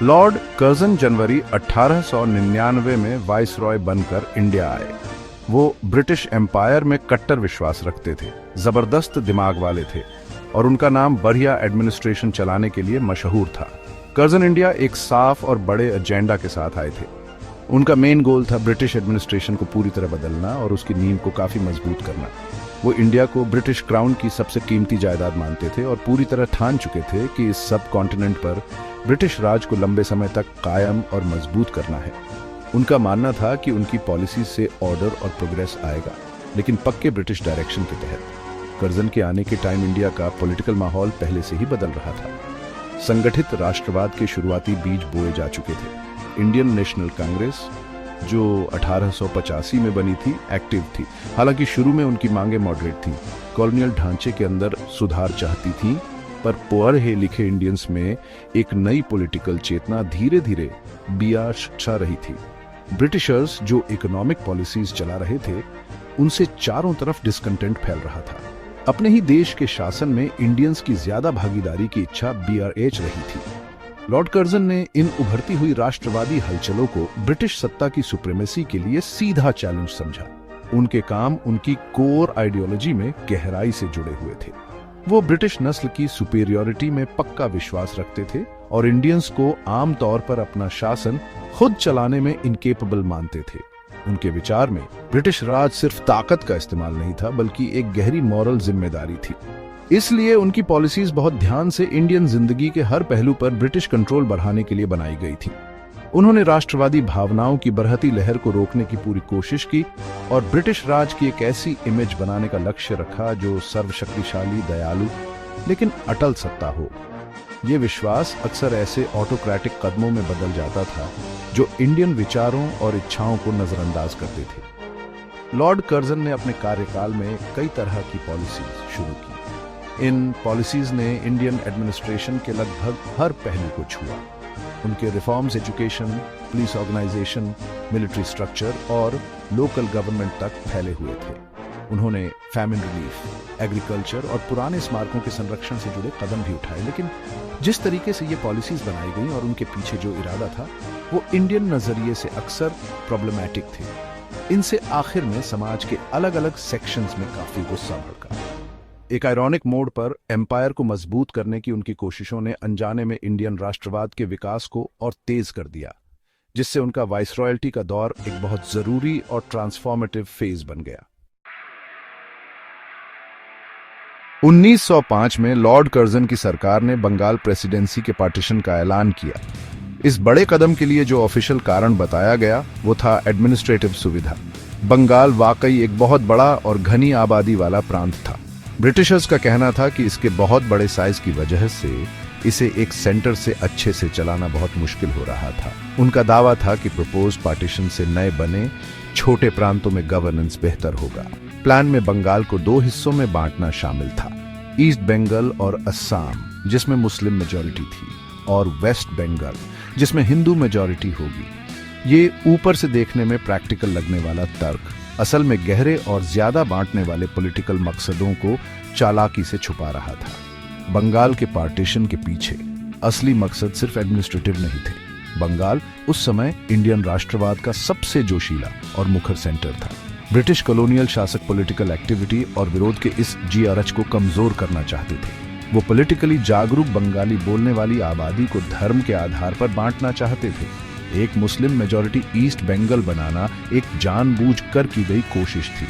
Lord Curzon जनवरी 1899 में viceroy बनकर India आए। वो ब्रिटिश एम्पायर में कट्टर विश्वास रखते थे, जबरदस्त दिमाग वाले थे और उनका नाम बढ़िया एडमिनिस्ट्रेशन चलाने के लिए मशहूर था। कर्जन इंडिया एक साफ और बड़े एजेंडा के साथ आए थे। उनका मेन गोल था ब्रिटिश एडमिनिस्ट्रेशन को पूरी तरह बदलना और उसकी नींव को काफी मजबूत करना। वो इंडिया को ब्रिटिश क्राउन की सबसे कीमती जायदाद मानते थे और पूरी तरह ठान चुके थे कि इस सब कॉन्टिनेंट पर ब्रिटिश राज को लंबे समय तक कायम और मजबूत करना है। उनका मानना था कि उनकी पॉलिसी से ऑर्डर और प्रोग्रेस आएगा, लेकिन पक्के ब्रिटिश डायरेक्शन के तहत। कर्जन के आने के टाइम इंडिया का पॉलिटिकल माहौल पहले से ही बदल रहा था। संगठित राष्ट्रवाद के शुरुआती बीज बोए जा चुके थे। इंडियन नेशनल कांग्रेस, जो 1885 में बनी थी, एक्टिव थी। हालांकि शुरू में उनकी मांगे मॉडरेट थी, कॉलोनियल ढांचे के अंदर सुधार चाहती थी, पर पढ़े लिखे इंडियंस में एक नई पॉलिटिकल चेतना धीरे धीरे बियाश छा रही थी। ब्रिटिशर्स जो इकोनॉमिक पॉलिसीज चला रहे थे, उनसे चारों तरफ डिस्कंटेंट फैल रहा था। अपने ही देश के शासन में इंडियंस की ज्यादा भागीदारी की इच्छा BRH रही थी। लॉर्ड कर्जन ने इन उभरती हुई राष्ट्रवादी हलचलों को ब्रिटिश सत्ता की सुप्रीमेसी के लिए सीधा चैलेंज समझा। उनके काम उनकी कोर आइडियोलॉजी में गहराई से जुड़े हुए थे। वो ब्रिटिश नस्ल की सुपेरियोरिटी में पक्का विश्वास रखते थे और इंडियंस को आमतौर पर अपना शासन खुद चलाने में इनकेपेबल मानते थे। उनके विचार में ब्रिटिश राज सिर्फ ताकत का इस्तेमाल नहीं था, बल्कि एक गहरी मॉरल जिम्मेदारी थी। इसलिए उनकी पॉलिसीज बहुत ध्यान से इंडियन जिंदगी के हर पहलू पर ब्रिटिश कंट्रोल बढ़ाने के लिए बनाई गई थी। उन्होंने राष्ट्रवादी भावनाओं की बढ़ती लहर को रोकने की पूरी कोशिश की और ब्रिटिश राज की एक ऐसी इमेज बनाने का लक्ष्य रखा जो सर्वशक्तिशाली, दयालु लेकिन अटल सत्ता हो। ये विश्वास अक्सर ऐसे ऑटोक्रेटिक कदमों में बदल जाता था जो इंडियन विचारों और इच्छाओं को नजरअंदाज करते थे। लॉर्ड कर्जन ने अपने कार्यकाल में कई तरह की पॉलिसीज शुरू की। इन पॉलिसीज ने इंडियन एडमिनिस्ट्रेशन के लगभग हर पहलू को छुआ। उनके reforms education, police organisation, military structure और लोकल गवर्नमेंट तक फैले हुए थे। उन्होंने फैमिन रिलीफ, एग्रीकल्चर और पुराने स्मारकों के संरक्षण से जुड़े कदम भी उठाए, लेकिन जिस तरीके से ये पॉलिसीज बनाई गई और उनके पीछे जो इरादा था, वो इंडियन नजरिए से अक्सर प्रॉब्लमैटिक थे। इनसे आखिर में समाज के अलग अलग सेक्शंस में काफी गुस्सा भड़का। एक आयरॉनिक मोड़ पर एम्पायर को मजबूत करने की उनकी कोशिशों ने अनजाने में इंडियन राष्ट्रवाद के विकास को और तेज कर दिया, जिससे उनका वाइसरॉयल्टी का दौर एक बहुत जरूरी और ट्रांसफॉर्मेटिव फेज बन गया। 1905 में लॉर्ड कर्जन की सरकार ने बंगाल प्रेसिडेंसी के पार्टीशन का ऐलान किया। इस बड़े कदम के लिए जो ऑफिशियल कारण बताया गया वो था एडमिनिस्ट्रेटिव सुविधा। बंगाल वाकई एक बहुत बड़ा और घनी आबादी वाला प्रांत था। ब्रिटिशर्स का कहना था कि इसके बहुत बड़े साइज की वजह से इसे एक सेंटर से अच्छे से चलाना बहुत मुश्किल हो रहा था। उनका दावा था कि प्रपोज पार्टीशन से नए बने छोटे प्रांतों में गवर्नेंस बेहतर होगा। प्लान में बंगाल को 2 हिस्सों में बांटना शामिल था, ईस्ट बंगाल और असम, जिसमें मुस्लिम मेजॉरिटी थी, और वेस्ट बंगाल, जिसमें हिंदू मेजॉरिटी होगी। ये ऊपर से देखने में प्रैक्टिकल लगने वाला तर्क असल में गहरे और ज्यादा बांटने वाले पॉलिटिकल मकसदों को चालाकी से छुपा रहा था। बंगाल के पार्टीशन के पीछे असली मकसद सिर्फ एडमिनिस्ट्रेटिव नहीं थे। बंगाल उस समय इंडियन राष्ट्रवाद का सबसे जोशीला और मुखर सेंटर था। ब्रिटिश कॉलोनियल शासक पॉलिटिकल एक्टिविटी और विरोध के इस GRH को कमजोर करना चाहते थे। वो पॉलिटिकली जागरूक बंगाली बोलने वाली आबादी को धर्म के आधार पर बांटना चाहते थे। एक मुस्लिम मेजॉरिटी ईस्ट बंगाल बनाना एक जानबूझकर की गई कोशिश थी,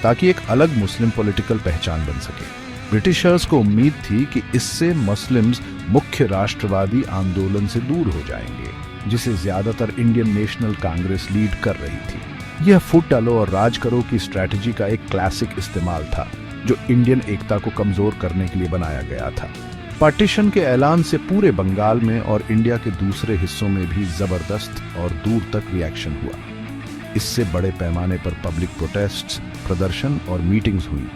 ताकि एक अलग मुस्लिम पॉलिटिकल पहचान बन सके। ब्रिटिशर्स को उम्मीद थी कि इससे मुस्लिम्स मुख्य राष्ट्रवादी आंदोलन से दूर हो जाएंगे, जिसे ज्यादातर इंडियन नेशनल कांग्रेस लीड कर रही थी। यह फुट डालो और राज करो की स्ट्रैटेजी का एक क्लासिक इस्तेमाल था, जो इंडियन एकता को कमजोर करने के लिए बनाया गया था। पार्टीशन के ऐलान से पूरे बंगाल में और इंडिया के दूसरे हिस्सों में भी जबरदस्त और दूर तक रिएक्शन हुआ। इससे बड़े पैमाने पर पब्लिक प्रोटेस्ट्स, प्रदर्शन और मीटिंग्स हुई।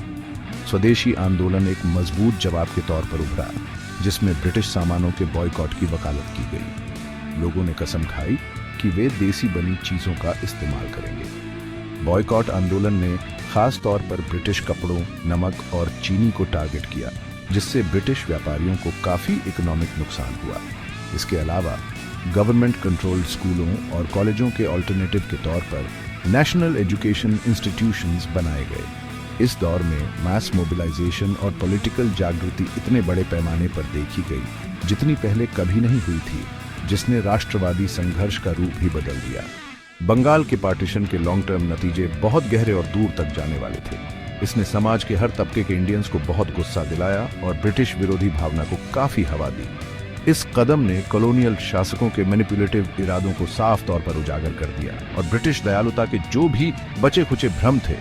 स्वदेशी आंदोलन एक मजबूत जवाब के तौर पर उभरा, जिसमें ब्रिटिश सामानों के बॉयकॉट की वकालत की गई। लोगों ने कसम खाई कि वे देसी बनी चीजों का इस्तेमाल करेंगे। बॉयकॉट आंदोलन ने खास तौर पर ब्रिटिश कपड़ों, नमक और चीनी को टारगेट किया, जिससे ब्रिटिश व्यापारियों को काफी इकोनॉमिक नुकसान हुआ। इसके अलावा गवर्नमेंट कंट्रोल्ड स्कूलों और कॉलेजों के ऑल्टरनेटिव के तौर पर नेशनल एजुकेशन इंस्टीट्यूशंस बनाए गए। इस दौर में मास मोबिलाइजेशन और पॉलिटिकल जागृति इतने बड़े पैमाने पर देखी गई जितनी पहले कभी नहीं हुई थी, जिसने राष्ट्रवादी संघर्ष का रूप भी बदल दिया। बंगाल के पार्टीशन के लॉन्ग टर्म नतीजे बहुत गहरे और दूर तक जाने वाले थे। इसने समाज के हर तबके के इंडियंस को बहुत गुस्सा दिलाया और ब्रिटिश विरोधी भावना को काफी हवा दी। इस कदम ने कॉलोनियल शासकों के मैनिपुलेटिव इरादों को साफ तौर पर उजागर कर दिया और ब्रिटिश दयालुता के जो भी बचे खुचे भ्रम थे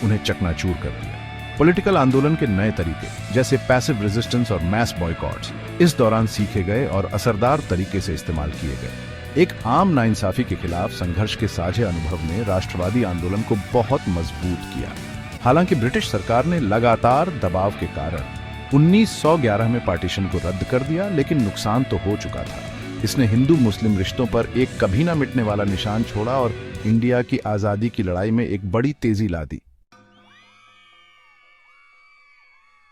उन्हें चकनाचूर कर दिया। पॉलिटिकल आंदोलन के नए तरीके जैसे पैसिव रेजिस्टेंस और मैस बॉयकॉट्स इस दौरान सीखे गए और असरदार तरीके से इस्तेमाल किए गए। एक आम नाइंसाफी के खिलाफ संघर्ष के साझे अनुभव ने राष्ट्रवादी आंदोलन को बहुत मजबूत किया। हालांकि ब्रिटिश सरकार ने लगातार दबाव के कारण 1911 में पार्टीशन को रद्द कर दिया, लेकिन नुकसान तो हो चुका था। इसने हिंदू मुस्लिम रिश्तों पर एक कभी ना मिटने वाला निशान छोड़ा और इंडिया की आजादी की लड़ाई में एक बड़ी तेजी ला दी।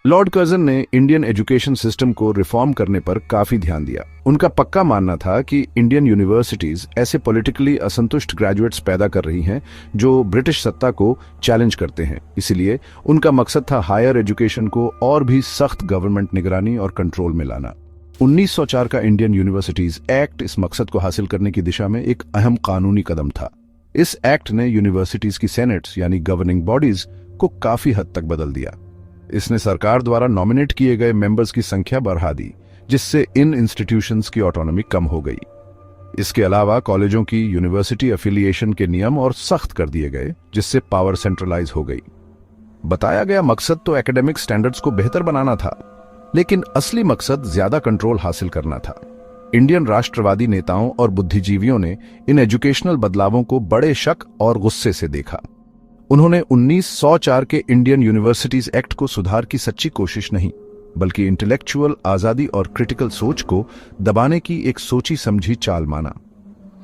लॉर्ड कर्जन ने इंडियन एजुकेशन सिस्टम को रिफॉर्म करने पर काफी ध्यान दिया। उनका पक्का मानना था कि इंडियन यूनिवर्सिटीज ऐसे पॉलिटिकली असंतुष्ट ग्रेजुएट्स पैदा कर रही हैं जो ब्रिटिश सत्ता को चैलेंज करते हैं। इसलिए उनका मकसद था हायर एजुकेशन को और भी सख्त गवर्नमेंट निगरानी और कंट्रोल में लाना। 1904 का इंडियन यूनिवर्सिटीज एक्ट इस मकसद को हासिल करने की दिशा में एक अहम कानूनी कदम था। इस एक्ट ने यूनिवर्सिटीज की सेनेट्स यानी गवर्निंग बॉडीज को काफी हद तक बदल दिया। इसने सरकार द्वारा नॉमिनेट किए गए मेंबर्स की संख्या बढ़ा दी, जिससे इन इंस्टीट्यूशंस की ऑटोनॉमी कम हो गई। इसके अलावा कॉलेजों की यूनिवर्सिटी एफिलिएशन के नियम और सख्त कर दिए गए, जिससे पावर सेंट्रलाइज हो गई। बताया गया मकसद तो एकेडमिक स्टैंडर्ड्स को बेहतर बनाना था, लेकिन असली मकसद ज्यादा कंट्रोल हासिल करना था। इंडियन राष्ट्रवादी नेताओं और बुद्धिजीवियों ने इन एजुकेशनल बदलावों को बड़े शक और गुस्से से देखा। उन्होंने 1904 के इंडियन यूनिवर्सिटीज एक्ट को सुधार की सच्ची कोशिश नहीं, बल्कि इंटेलेक्चुअल आजादी और क्रिटिकल सोच को दबाने की एक सोची समझी चाल माना।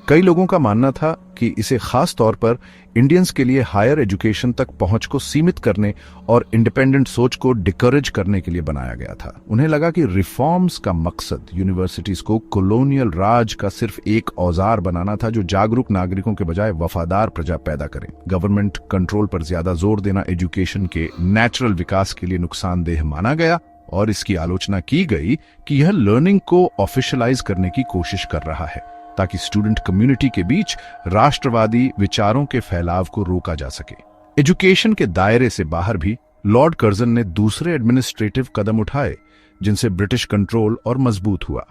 कई लोगों का मानना था कि इसे खास तौर पर इंडियंस के लिए हायर एजुकेशन तक पहुंच को सीमित करने और इंडिपेंडेंट सोच को डिकरेज करने के लिए बनाया गया था। उन्हें लगा कि रिफॉर्म्स का मकसद यूनिवर्सिटीज को कॉलोनियल राज का सिर्फ एक औजार बनाना था जो जागरूक नागरिकों के बजाय वफादार प्रजा पैदा करे। गवर्नमेंट कंट्रोल पर ज्यादा जोर देना एजुकेशन के नेचुरल विकास के लिए नुकसानदेह माना गया और इसकी आलोचना की गई कि यह लर्निंग को ऑफिशियलाइज करने की कोशिश कर रहा है, ताकि स्टूडेंट कम्युनिटी के बीच राष्ट्रवादी विचारों के फैलाव को रोका जा सके। एजुकेशन के दायरे से बाहर भी लॉर्ड कर्जन ने दूसरे एडमिनिस्ट्रेटिव कदम उठाए, जिनसे ब्रिटिश कंट्रोल और मजबूत हुआ।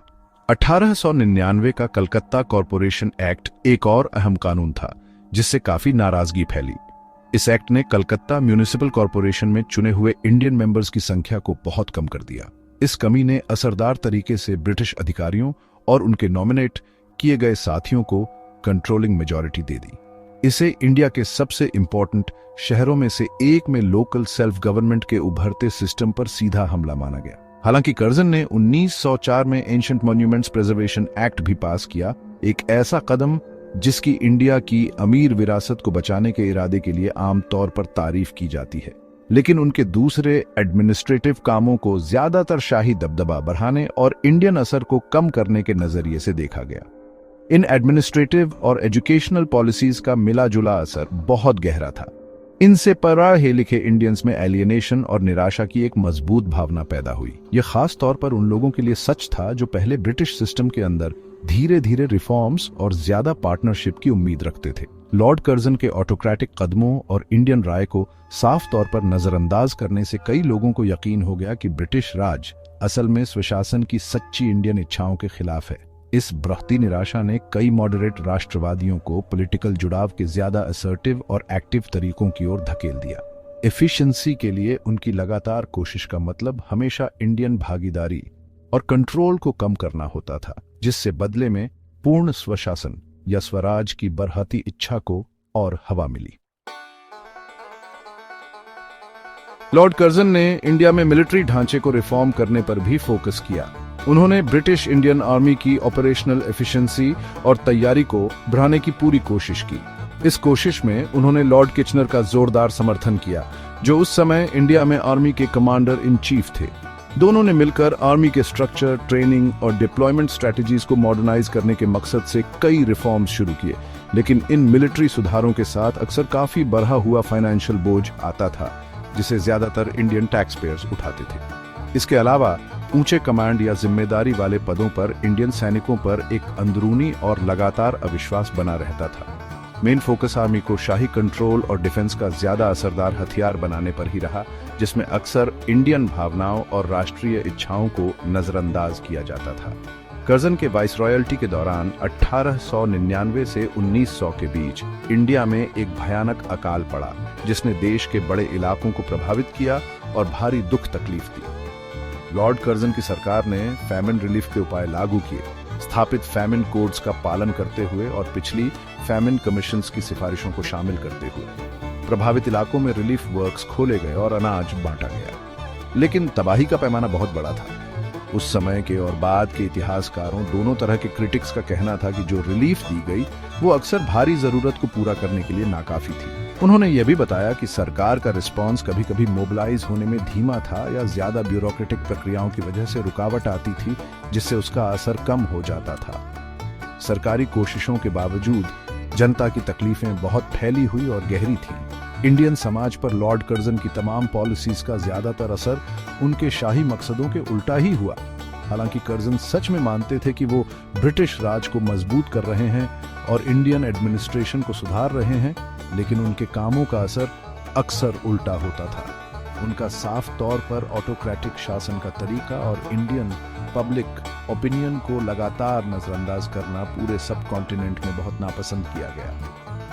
1899 का कलकत्ता कॉरपोरेशन एक्ट एक और अहम कानून था, जिससे काफी नाराजगी फैली। इस एक्ट ने कलकत्ता म्यूनिसिपल कॉरपोरेशन में चुने हुए इंडियन मेंबर्स की संख्या को बहुत कम कर दिया। इस कमी ने असरदार तरीके से ब्रिटिश अधिकारियों और उनके नॉमिनेट किए गए साथियों को कंट्रोलिंग मेजॉरिटी दे दी। इसे इंडिया के सबसे इंपॉर्टेंट शहरों में से एक में लोकल सेल्फ गवर्नमेंट के उभरते सिस्टम पर सीधा हमला माना गया। हालांकि कर्जन ने 1904 में एंशिएंट मॉन्यूमेंट्स प्रिजर्वेशन एक्ट भी पास किया, एक ऐसा कदम जिसकी इंडिया की अमीर विरासत को बचाने के इरादे के लिए आमतौर पर तारीफ की जाती है। लेकिन उनके दूसरे एडमिनिस्ट्रेटिव कामों को ज्यादातर शाही दबदबा बढ़ाने और इंडियन असर को कम करने के नजरिए से देखा गया। इन एडमिनिस्ट्रेटिव और एजुकेशनल पॉलिसीज का मिला जुला असर बहुत गहरा था। इनसे पढ़े लिखे इंडियंस में एलियनेशन और निराशा की एक मजबूत भावना पैदा हुई। यह खास तौर पर उन लोगों के लिए सच था जो पहले ब्रिटिश सिस्टम के अंदर धीरे धीरे रिफॉर्म्स और ज्यादा पार्टनरशिप की उम्मीद रखते थे। लॉर्ड कर्जन के ऑटोक्रेटिक कदमों और इंडियन राय को साफ तौर पर नजरअंदाज करने से कई लोगों को यकीन हो गया कि ब्रिटिश राज असल में स्वशासन की सच्ची इंडियन इच्छाओं के खिलाफ है। इस बढ़ती निराशा ने कई मॉडरेट राष्ट्रवादियों को पॉलिटिकल जुड़ाव के ज्यादा असर्टिव और एक्टिव तरीकों की ओर धकेल दिया। एफिशिएंसी के लिए उनकी लगातार कोशिश का मतलब हमेशा इंडियन भागीदारी और कंट्रोल को कम करना होता था, जिससे बदले में पूर्ण स्वशासन या स्वराज की बरहती इच्छा को और हवा मिली। लॉर्ड कर्जन ने इंडिया में मिलिट्री ढांचे को रिफॉर्म करने पर भी फोकस किया। उन्होंने ब्रिटिश इंडियन आर्मी की ऑपरेशनल एफिशिएंसी और तैयारी को बढ़ाने की पूरी कोशिश की। इस कोशिश में उन्होंने लॉर्ड किचनर का जोरदार समर्थन किया, जो उस समय इंडिया में आर्मी के कमांडर इन चीफ थे। दोनों ने मिलकर आर्मी के स्ट्रक्चर, ट्रेनिंग और डिप्लॉयमेंट स्ट्रेटजीज को मॉडर्नाइज करने के मकसद से कई रिफॉर्म्स शुरू किए, लेकिन इन मिलिट्री सुधारों के साथ अक्सर काफी बढ़ा हुआ फाइनेंशियल बोझ आता था, जिसे ज्यादातर इंडियन टैक्स पेयर्स उठाते थे। इसके अलावा ऊंचे कमांड या जिम्मेदारी वाले पदों पर इंडियन सैनिकों पर एक अंदरूनी और लगातार अविश्वास बना रहता था। मेन फोकस आर्मी को शाही कंट्रोल और डिफेंस का ज्यादा असरदार हथियार बनाने पर ही रहा, जिसमें अक्सर इंडियन भावनाओं और राष्ट्रीय इच्छाओं को नजरअंदाज किया जाता था। कर्जन के वाइसरॉयल्टी के दौरान 1899 से 1900 के बीच इंडिया में एक भयानक अकाल पड़ा, जिसने देश के बड़े इलाकों को प्रभावित किया और भारी दुख तकलीफ दी। लॉर्ड कर्जन की सरकार ने फैमिन रिलीफ के उपाय लागू किए, स्थापित फैमिन कोड्स का पालन करते हुए और पिछली फैमिन कमीशंस की सिफारिशों को शामिल करते हुए प्रभावित इलाकों में रिलीफ वर्क्स खोले गए और अनाज बांटा गया। लेकिन तबाही का पैमाना बहुत बड़ा था। उस समय के और बाद के इतिहासकारों दोनों तरह के क्रिटिक्स का कहना था कि जो रिलीफ दी गई वो अक्सर भारी जरूरत को पूरा करने के लिए नाकाफी थी। उन्होंने यह भी बताया कि सरकार का रिस्पांस कभी कभी मोबिलाइज होने में धीमा था या ज्यादा ब्यूरोक्रेटिक प्रक्रियाओं की वजह से रुकावट आती थी, जिससे उसका असर कम हो जाता था। सरकारी कोशिशों के बावजूद जनता की तकलीफें बहुत फैली हुई और गहरी थीं। इंडियन समाज पर लॉर्ड कर्जन की तमाम पॉलिसीज का ज्यादातर असर उनके शाही मकसदों के उल्टा ही हुआ। हालांकि कर्जन सच में मानते थे कि वो ब्रिटिश राज को मजबूत कर रहे हैं और इंडियन एडमिनिस्ट्रेशन को सुधार रहे हैं, लेकिन उनके कामों का असर अक्सर उल्टा होता था। उनका साफ तौर पर ऑटोक्रेटिक शासन का तरीका और इंडियन पब्लिक ओपिनियन को लगातार नजरअंदाज करना पूरे सब कॉन्टिनेंट में बहुत नापसंद किया गया।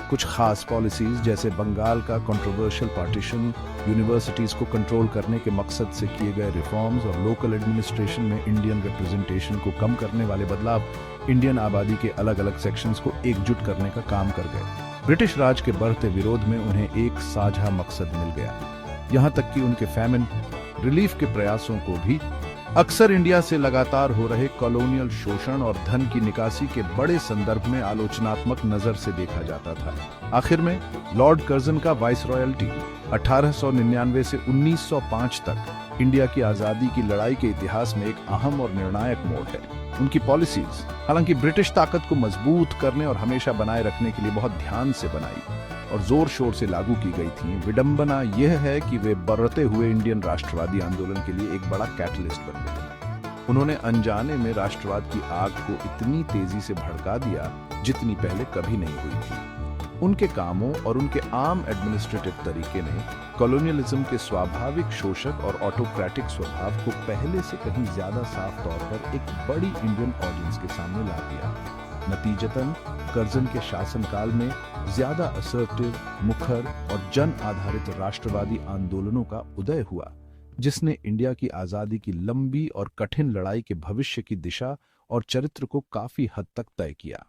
कुछ खास पॉलिसीज जैसे बंगाल का कंट्रोवर्शियल पार्टीशन, यूनिवर्सिटीज को कंट्रोल करने के मकसद से किए गए रिफॉर्म्स और लोकल एडमिनिस्ट्रेशन में इंडियन रिप्रेजेंटेशन को कम करने वाले बदलाव इंडियन आबादी के अलग अलग सेक्शंस को एकजुट करने का काम कर गए। ब्रिटिश राज के बढ़ते विरोध में उन्हें एक साझा मकसद मिल गया, यहाँ तक कि उनके फैमिन रिलीफ के प्रयासों को भी अक्सर इंडिया से लगातार हो रहे कॉलोनियल शोषण और धन की निकासी के बड़े संदर्भ में आलोचनात्मक नजर से देखा जाता था। आखिर में लॉर्ड कर्जन का वाइसरॉयल्टी 1899 से 1905 तक इंडिया की आजादी की लड़ाई के इतिहास में एक अहम और निर्णायक मोड़ है। उनकी पॉलिसीज हालांकि ब्रिटिश ताकत को मजबूत करने और हमेशा बनाए रखने के लिए बहुत ध्यान से बनाई और जोर शोर से लागू की गई थी। विडंबना यह है कि वे बढ़ते हुए इंडियन राष्ट्रवादी आंदोलन के लिए एक बड़ा कैटलिस्ट बन गए। उन्होंने अनजाने में राष्ट्रवाद की आग को इतनी तेजी से भड़का दिया जितनी पहले कभी नहीं हुई थी। उनके कामों और उनके आम एडमिनिस्ट्रेटिव तरीके ने कॉलोनियलिज्म के स्वाभाविक शोषक और ऑटोक्रेटिक स्वभाव को पहले से कहीं ज्यादा साफ तौर पर एक बड़ी इंडियन ऑडियंस के सामने ला दिया। नतीजतन कर्जन के शासनकाल में ज्यादा असर्टिव, मुखर और जन आधारित राष्ट्रवादी आंदोलनों का उदय हुआ, जिसने इंडिया की आजादी की लंबी और कठिन लड़ाई के भविष्य की दिशा और चरित्र को काफी हद तक तय किया।